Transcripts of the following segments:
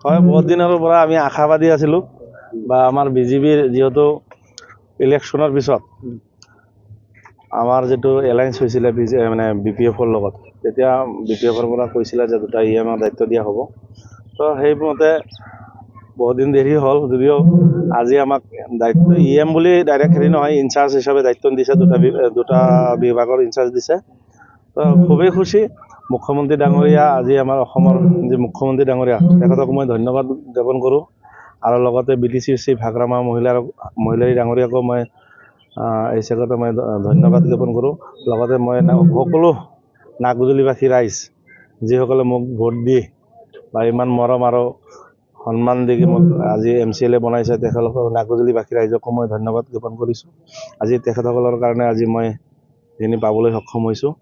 হয়, বহুত দিনৰ পৰা আমি আশাবাদী আছিলোঁ বা আমাৰ বিজেপিৰ যিহেতু ইলেকশ্যনৰ পিছত আমাৰ যিটো এলায়েন্স হৈছিলে মানে BPF-ৰ লগত, তেতিয়া BPF-ৰ পৰা কৈছিলে যে 2টা EM-ৰ দায়িত্ব দিয়া হ'ব। তো সেইমতে বহুত দিন দেৰি হ'ল, যদিও আজি আমাক দায়িত্ব EM বুলি ডাইৰেক্ট হেৰি নহয়, ইনচাৰ্জ হিচাপে দায়িত্ব দিছে, দুটা বিভাগৰ ইনচাৰ্জ দিছে। তো খুবেই খুশি। মুখ্যমন্ত্ৰী ডাঙৰীয়া, আজি আমাৰ অসমৰ যি মুখ্যমন্ত্ৰী ডাঙৰীয়া, তেখেতক মই ধন্যবাদ জ্ঞাপন কৰোঁ। আৰু লগতে BTCC ভাগৰামা মহিলাৰী ডাঙৰীয়াকো মই এই চেগতে মই ধন্যবাদ জ্ঞাপন কৰোঁ। লগতে মই সকলো নাগজুলিবাসী ৰাইজ, যিসকলে মোক ভোট দি বা ইমান মৰম আৰু সন্মান দি মোক আজি MCLA বনাইছে, তেখেতলোকৰ নাগজুলিবাসী ৰাইজকো মই ধন্যবাদ জ্ঞাপন কৰিছোঁ। আজি তেখেতসকলৰ কাৰণে আজি মই এইখিনি পাবলৈ সক্ষম হৈছোঁ।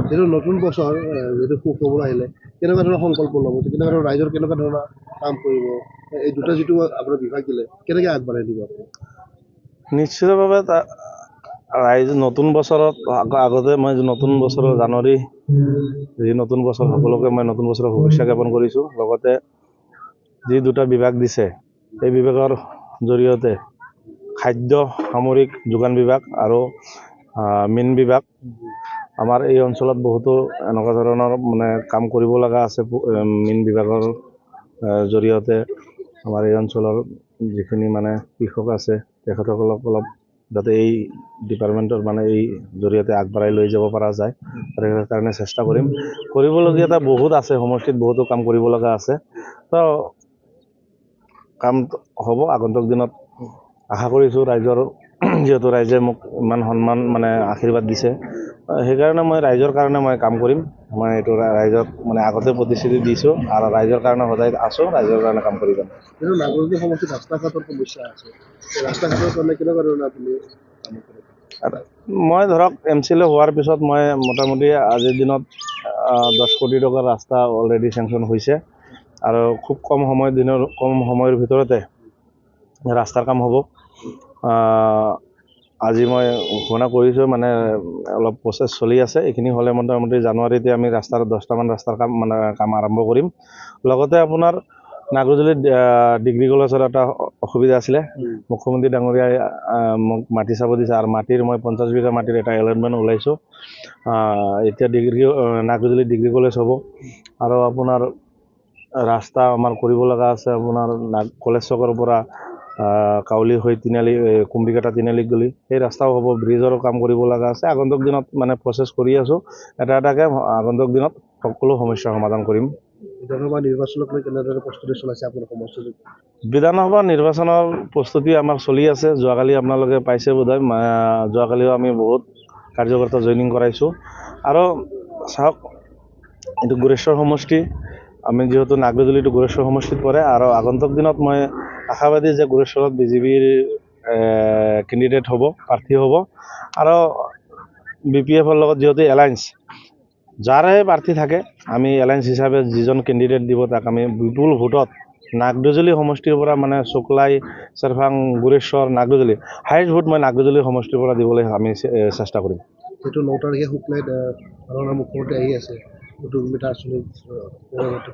যিটো নতুন বছৰ, যিটো সুখবৰ আহিলে, কেনেকুৱা ধৰণৰ সংকল্প ল'ব, কেনেকুৱা ধৰণৰ ৰাইজৰ কেনেকুৱা ধৰণৰ কাম কৰিব, এই দুটা যিটো আপোনাৰ বিভাগ দিলে, কেনেকৈ আগবাঢ়াই দিব আপুনি? নিশ্চিতভাৱে ৰাইজ নতুন বছৰত আগতে মই নতুন বছৰৰ জানুৱাৰী যি নতুন বছৰ, সকলোকে মই নতুন বছৰৰ শুভেচ্ছা জ্ঞাপন কৰিছোঁ। লগতে যি দুটা বিভাগ দিছে, এই বিভাগৰ জৰিয়তে খাদ্য সামৰিক যোগান বিভাগ আৰু মীন বিভাগ, আমাৰ এই অঞ্চলত বহুতো এনেকুৱা ধৰণৰ মানে কাম কৰিব লগা আছে। মীন বিভাগৰ জৰিয়তে আমাৰ এই অঞ্চলৰ যিখিনি মানে কৃষক আছে, তেখেতসকলক অলপ যাতে এই ডিপাৰ্টমেণ্টৰ মানে এই জৰিয়তে আগবঢ়াই লৈ যাব পৰা যায়, তাৰ কাৰণে চেষ্টা কৰিম। কৰিবলগীয়া বহুত আছে, সমষ্টিত বহুতো কাম কৰিব লগা আছে। তো কাম হ'ব আগন্তুক দিনত। আশা কৰিছোঁ ৰাইজৰ, যিহেতু ৰাইজে মোক ইমান সন্মান মানে আশীৰ্বাদ দিছে, সেইকাৰণে মই ৰাইজৰ কাৰণে মই কাম কৰিম। মই এইটো ৰাইজক মানে আগতে প্ৰতিশ্ৰুতি দিছোঁ আৰু ৰাইজৰ কাৰণে সদায় আছোঁ, ৰাইজৰ কাৰণে কাম কৰি যাম। কিন্তু নাগৰিক সমষ্টিত ৰাস্তা ঘাটৰ সমস্যা আছে, ৰাস্তা ঘাটৰ কাৰণে কেনেকুৱা ধৰণৰ আপুনি কাম কৰে? মই ধৰক MCLA হোৱাৰ পিছত মই মোটামুটি আজিৰ দিনত 10 কোটি টকাৰ ৰাস্তা অলৰেডি চেংচন হৈছে আৰু খুব কম সময়ৰ ভিতৰতে ৰাস্তাৰ কাম হ'ব। আজি মই ঘোষণা কৰিছোঁ, মানে অলপ প্ৰচেছ চলি আছে। এইখিনি হ'লে মোটামুটি জানুৱাৰীতে আমি 10টামান ৰাস্তাৰ কাম আৰম্ভ কৰিম। লগতে আপোনাৰ নাগৰজুলিত ডিগ্ৰী কলেজৰ এটা অসুবিধা আছিলে, মুখ্যমন্ত্ৰী ডাঙৰীয়াই মোক মাটি চাব দিছে আৰু মাটিৰ মই 50 বিঘা মাটিৰ এটা এলটমেণ্ট ওলাইছোঁ। এতিয়া নাগৰজুলিত ডিগ্ৰী কলেজ হ'ব। আৰু আপোনাৰ ৰাস্তা আমাৰ কৰিব লগা আছে, আপোনাৰ কলেজ চকৰ পৰা কাউলি হৈ তিনিআলি, কুম্ভিকাটা তিনিআলি গলি, সেই ৰাস্তাও হ'ব। ব্ৰিজৰো কাম কৰিব লগা আছে। আগন্তুক দিনত মানে প্ৰচেছ কৰি আছোঁ, এটাকৈ আগন্তুক দিনত সকলো সমস্যাৰ সমাধান কৰিম। বিধানসভা নিৰ্বাচনক লৈ কেনেদৰে প্ৰস্তুতি চলাইছে আপোনাৰ সমষ্টিত? বিধানসভা নিৰ্বাচনৰ প্ৰস্তুতি আমাৰ চলি আছে। যোৱাকালি আপোনালোকে পাইছে বোধহয়, যোৱাকালিও আমি বহুত কাৰ্যকৰ্তা জইনিং কৰাইছোঁ। আৰু চাওক, এইটো গোৰেশ্বৰ সমষ্টি, আমি যিহেতু নাগৰজুলিটো গোৰেশ্বৰ সমষ্টিত পৰে, আৰু আগন্তুক দিনত মই আশাবাদী যে গোৰেশ্বৰত BJPৰ কেণ্ডিডেট হ'ব, প্ৰাৰ্থী হ'ব। আৰু BPF-ৰ লগত যিহেতু এলায়েন্স, যাৰে প্ৰাৰ্থী থাকে, আমি এলায়েন্স হিচাপে যিজন কেণ্ডিডেট দিব, তাক আমি বিপুল ভোটত নাগৰজুলি সমষ্টিৰ পৰা, মানে চুকলাই, চেৰফাং, গোৰেশ্বৰ, নাগৰজুলি, হাইষ্ট ভোট মই নাগৰজুলি সমষ্টিৰ পৰা দিবলৈ আমি চেষ্টা কৰিম। সেইটো 9 তাৰিখে শুক্লাইত মুখ্যমন্ত্ৰী আহি আছে, উদ্যমিতা আঁচনি,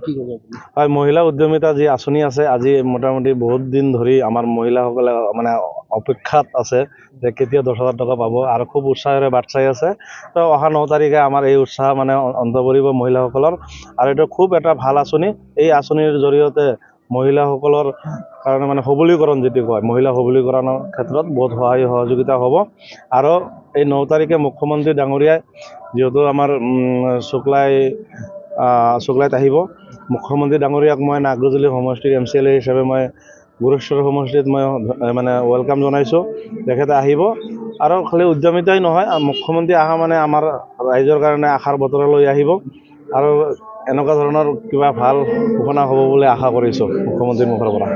কি ক'ব আপুনি? হয়, মহিলা উদ্যমিতা যি আঁচনি আছে, আজি মোটামুটি বহুত দিন ধৰি আমাৰ মহিলাসকলে মানে অপেক্ষাত আছে যে কেতিয়া 10,000 টকা পাব, আৰু খুব উৎসাহেৰে বাট চাই আছে। তো অহা 9 তাৰিখে আমাৰ এই উৎসাহ মানে অন্ত পৰিব মহিলাসকলৰ। আৰু এইটো খুব এটা ভাল আঁচনি। এই আঁচনিৰ জৰিয়তে মহিলাসকলৰ কাৰণে মানে সবলীকৰণ, যিটো কয়, মহিলা সবলীকৰণৰ ক্ষেত্ৰত বহুত সহায় সহযোগিতা হ'ব। আৰু এই 9 তাৰিখে মুখ্যমন্ত্ৰী ডাঙৰীয়াই যিহেতু আমাৰ চুকলাইত আহিব, মুখ্যমন্ত্ৰী ডাঙৰীয়াক মই নাগৰজুলি সমষ্টিৰ MCLA হিচাপে মই গোৰেশ্বৰ সমষ্টিত মই মানে ৱেলকাম জনাইছোঁ। তেখেতে আহিব, আৰু খালি উদ্যমিতাই নহয়, মুখ্যমন্ত্ৰী অহা মানে আমাৰ ৰাইজৰ কাৰণে আশাৰ বতৰা লৈ আহিব। আৰু এনেকুৱা ধৰণৰ কিবা ভাল ঘোষণা হ'ব বুলি আশা কৰিছোঁ মুখ্যমন্ত্ৰীৰ মুখৰ পৰা।